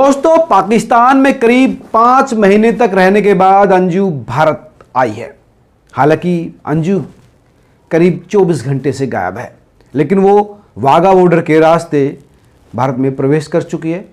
दोस्तों, पाकिस्तान में करीब 5 महीने तक रहने के बाद अंजू भारत आई है। हालांकि अंजू करीब 24 घंटे से गायब है, लेकिन वो वाघा बॉर्डर के रास्ते भारत में प्रवेश कर चुकी है।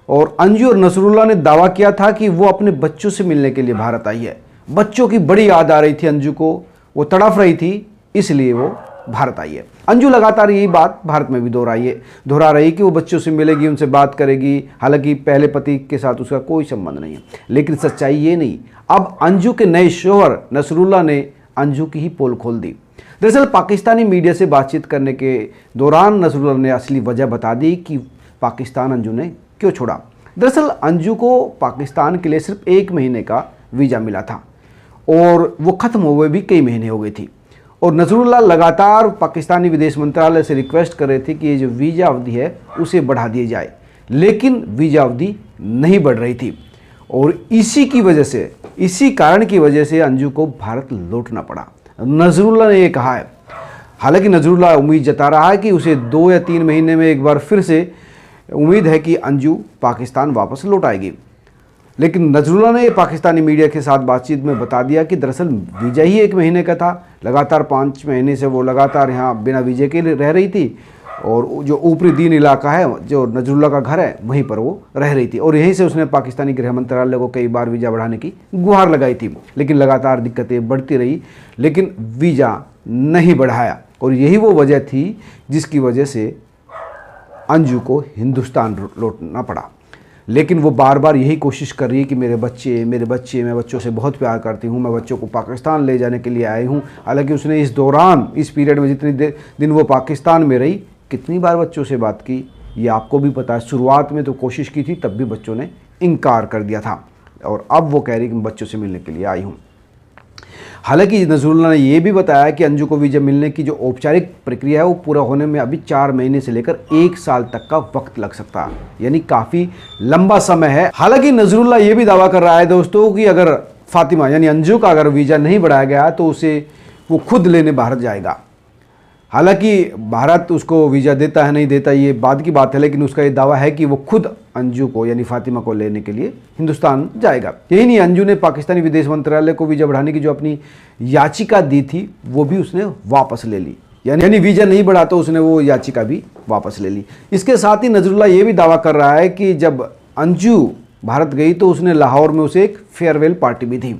और अंजू और नसरुल्लाह ने दावा किया था कि वो अपने बच्चों से मिलने के लिए भारत आई है। बच्चों की बड़ी याद आ रही थी अंजू को, वो तड़फ रही थी, इसलिए वो भारत आई है। अंजू लगातार यही बात भारत में भी दोहरा रही कि वो बच्चों से मिलेगी, उनसे बात करेगी। हालांकि पहले पति के साथ उसका कोई संबंध नहीं है, लेकिन सच्चाई ये नहीं। अब अंजू के नए शोहर नसरुल्लाह ने अंजू की ही पोल खोल दी। दरअसल पाकिस्तानी मीडिया से बातचीत करने के दौरान नसरुल्लाह ने असली वजह बता दी कि पाकिस्तान अंजू ने क्यों छोड़ा। दरअसल अंजू को पाकिस्तान के लिए सिर्फ 1 महीने का वीज़ा मिला था और वो ख़त्म हुए भी कई महीने हो गई थी। और नसरुल्लाह लगातार पाकिस्तानी विदेश मंत्रालय से रिक्वेस्ट कर रहे थे कि ये जो वीज़ा अवधि है उसे बढ़ा दी जाए, लेकिन वीज़ा अवधि नहीं बढ़ रही थी। और इसी कारण की वजह से अंजू को भारत लौटना पड़ा। नसरुल्लाह ने ये कहा है। हालांकि नसरुल्लाह उम्मीद जता रहा है कि उसे 2 या 3 महीने में एक बार फिर से उम्मीद है कि अंजू पाकिस्तान वापस लौट आएगी। लेकिन नसरुल्लाह ने पाकिस्तानी मीडिया के साथ बातचीत में बता दिया कि दरअसल वीज़ा ही 1 महीने का था। लगातार 5 महीने से वो लगातार यहाँ बिना वीज़े के रह रही थी और जो ऊपरी दीन इलाका है, जो नसरुल्लाह का घर है, वहीं पर वो रह रही थी। और यहीं से उसने पाकिस्तानी गृह मंत्रालय को कई बार वीज़ा बढ़ाने की गुहार लगाई थी, लेकिन लगातार दिक्कतें बढ़ती रही, लेकिन वीज़ा नहीं बढ़ाया। और यही वो वजह थी जिसकी वजह से अंजू को हिंदुस्तान लौटना पड़ा। लेकिन वो बार बार यही कोशिश कर रही है कि मेरे बच्चे, मैं बच्चों से बहुत प्यार करती हूँ, मैं बच्चों को पाकिस्तान ले जाने के लिए आई हूँ। हालांकि उसने इस दौरान, इस पीरियड में जितनी दिन वो पाकिस्तान में रही, कितनी बार बच्चों से बात की ये आपको भी पता है। शुरुआत में तो कोशिश की थी, तब भी बच्चों ने इनकार कर दिया था, और अब वो कह रही कि मैं बच्चों से मिलने के लिए आई हूँ। हालांकि नसरुल्लाह ने यह भी बताया कि अंजू को वीज़ा मिलने की जो औपचारिक प्रक्रिया है वो पूरा होने में अभी 4 महीने से लेकर 1 साल तक का वक्त लग सकता है, यानी काफ़ी लंबा समय है। हालांकि नसरुल्लाह ये भी दावा कर रहा है दोस्तों कि अगर फातिमा यानी अंजू का अगर वीज़ा नहीं बढ़ाया गया तो वो खुद लेने भारत जाएगा। हालांकि भारत उसको वीज़ा देता है नहीं देता ये बाद की बात है, लेकिन उसका ये दावा है कि वो खुद अंजू को यानी फातिमा को लेने के लिए हिंदुस्तान जाएगा। यही नहीं, अंजू ने पाकिस्तानी विदेश मंत्रालय को वीज़ा बढ़ाने की जो अपनी याचिका दी थी वो भी उसने वापस ले ली। यानी वीज़ा नहीं बढ़ा तो उसने वो याचिका भी वापस ले ली। इसके साथ ही नसरुल्लाह ये भी दावा कर रहा है कि जब अंजू भारत गई तो उसने लाहौर में उसे एक फेयरवेल पार्टी भी दी।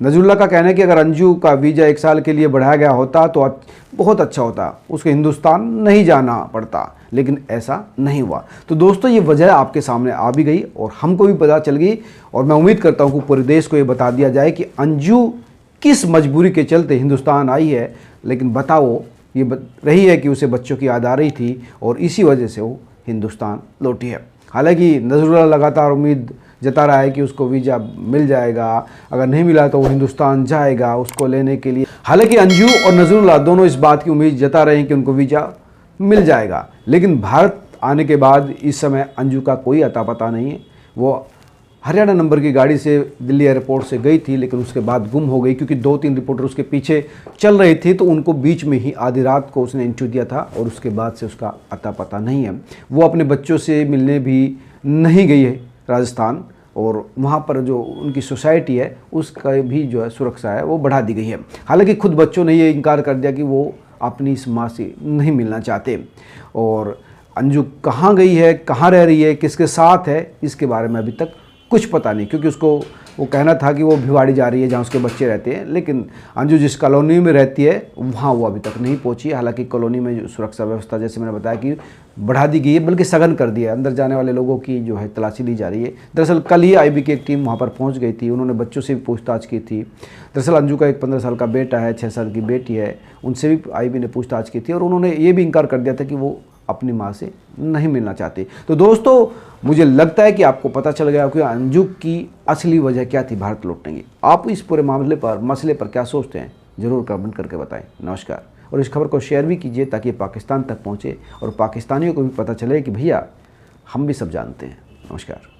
नसरुल्लाह का कहना है कि अगर अंजू का वीज़ा 1 साल के लिए बढ़ाया गया होता तो बहुत अच्छा होता, उसको हिंदुस्तान नहीं जाना पड़ता, लेकिन ऐसा नहीं हुआ। तो दोस्तों, ये वजह आपके सामने आ भी गई और हमको भी पता चल गई, और मैं उम्मीद करता हूँ कि पूरे देश को ये बता दिया जाए कि अंजू किस मजबूरी के चलते हिंदुस्तान आई है। लेकिन बताओ, ये रही है कि उसे बच्चों की याद आ रही थी और इसी वजह से वो हिंदुस्तान लौटी है। हालांकि नसरुल्लाह लगातार उम्मीद जता रहा है कि उसको वीज़ा मिल जाएगा, अगर नहीं मिला तो वो हिंदुस्तान जाएगा उसको लेने के लिए। हालांकि अंजू और नसरुल्लाह दोनों इस बात की उम्मीद जता रहे हैं कि उनको वीज़ा मिल जाएगा, लेकिन भारत आने के बाद इस समय अंजू का कोई अता पता नहीं है। वो हरियाणा नंबर की गाड़ी से दिल्ली एयरपोर्ट से गई थी, लेकिन उसके बाद गुम हो गई, क्योंकि 2-3 रिपोर्टर उसके पीछे चल रहे थे, तो उनको बीच में ही आधी रात को उसने इंटरव्यू दिया था और उसके बाद से उसका अता पता नहीं है। वो अपने बच्चों से मिलने भी नहीं गई है राजस्थान, और वहाँ पर जो उनकी सोसाइटी है उसका भी जो है सुरक्षा है वो बढ़ा दी गई है। हालांकि खुद बच्चों ने ये इनकार कर दिया कि वो अपनी इस माँ से नहीं मिलना चाहते। और अंजू कहाँ गई है, कहाँ रह रही है, किसके साथ है, इसके बारे में अभी तक कुछ पता नहीं, क्योंकि उसको वो कहना था कि वो भिवाड़ी जा रही है जहाँ उसके बच्चे रहते हैं, लेकिन अंजू जिस कॉलोनी में रहती है वहाँ वो अभी तक नहीं पहुँची। हालांकि कॉलोनी में जो सुरक्षा व्यवस्था, जैसे मैंने बताया, कि बढ़ा दी गई है, बल्कि सघन कर दिया है। अंदर जाने वाले लोगों की जो है तलाशी ली जा रही है। दरअसल कल ही IB की एक टीम वहाँ पर पहुँच गई थी, उन्होंने बच्चों से भी पूछताछ की थी। दरअसल अंजू का एक 15 साल का बेटा है, 6 साल की बेटी है, उनसे भी IB ने पूछताछ की थी, और उन्होंने ये भी इनकार कर दिया था कि वो अपनी माँ से नहीं मिलना चाहते। तो दोस्तों, मुझे लगता है कि आपको पता चल गया कि अंजू की असली वजह क्या थी भारत लौटने की। आप इस पूरे मसले पर क्या सोचते हैं, ज़रूर कमेंट करके बताएं। नमस्कार। और इस खबर को शेयर भी कीजिए ताकि पाकिस्तान तक पहुँचे और पाकिस्तानियों को भी पता चले कि भैया हम भी सब जानते हैं। नमस्कार।